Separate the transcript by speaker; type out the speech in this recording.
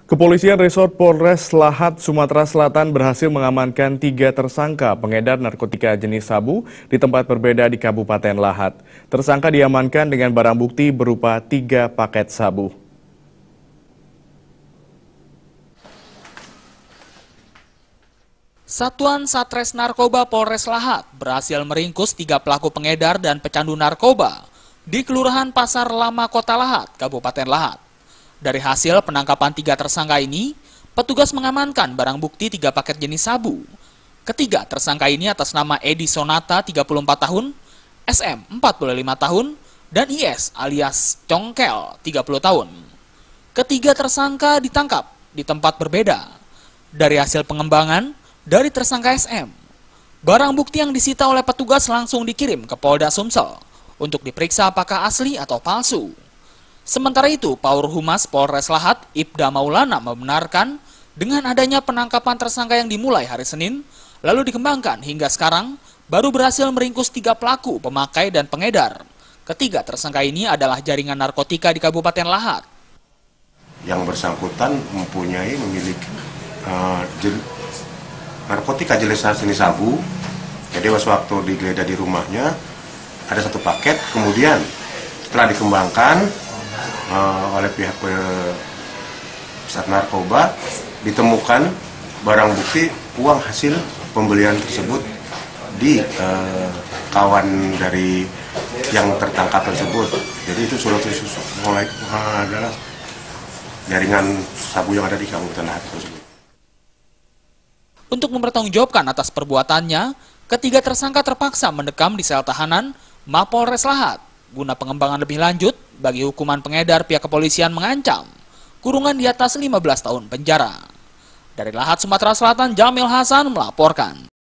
Speaker 1: Kepolisian Resort Polres Lahat, Sumatera Selatan berhasil mengamankan 3 tersangka pengedar narkotika jenis sabu di tempat berbeda di Kabupaten Lahat. Tersangka diamankan dengan barang bukti berupa 3 paket sabu.
Speaker 2: Satuan Satres Narkoba Polres Lahat berhasil meringkus 3 pelaku pengedar dan pecandu narkoba di Kelurahan Pasar Lama, Kota Lahat, Kabupaten Lahat. Dari hasil penangkapan 3 tersangka ini, petugas mengamankan barang bukti 3 paket jenis sabu. Ketiga tersangka ini atas nama Edi Sonata 34 tahun, SM 45 tahun, dan IS alias Congkel 30 tahun. Ketiga tersangka ditangkap di tempat berbeda. Dari hasil pengembangan dari tersangka SM, barang bukti yang disita oleh petugas langsung dikirim ke Polda Sumsel untuk diperiksa apakah asli atau palsu. Sementara itu, Paur Humas Polres Lahat, Ibda Maulana, membenarkan dengan adanya penangkapan tersangka yang dimulai hari Senin, lalu dikembangkan hingga sekarang, baru berhasil meringkus 3 pelaku pemakai dan pengedar. Ketiga tersangka ini adalah jaringan narkotika di Kabupaten Lahat.
Speaker 3: Yang bersangkutan memiliki narkotika jenis sabu. Jadi waktu digeledah di rumahnya, ada 1 paket, kemudian setelah dikembangkan oleh pihak Sat Narkoba ditemukan barang bukti uang hasil pembelian tersebut di kawan dari yang tertangkap tersebut. Jadi itu sudah mulai adalah jaringan sabu yang ada di Kabupaten Lahat tersebut.
Speaker 2: Untuk mempertanggungjawabkan atas perbuatannya, ketiga tersangka terpaksa mendekam di sel tahanan Mapolres Lahat. Guna pengembangan lebih lanjut, bagi hukuman pengedar, pihak kepolisian mengancam kurungan di atas 15 tahun penjara. Dari Lahat, Sumatera Selatan, Jamil Hasan melaporkan.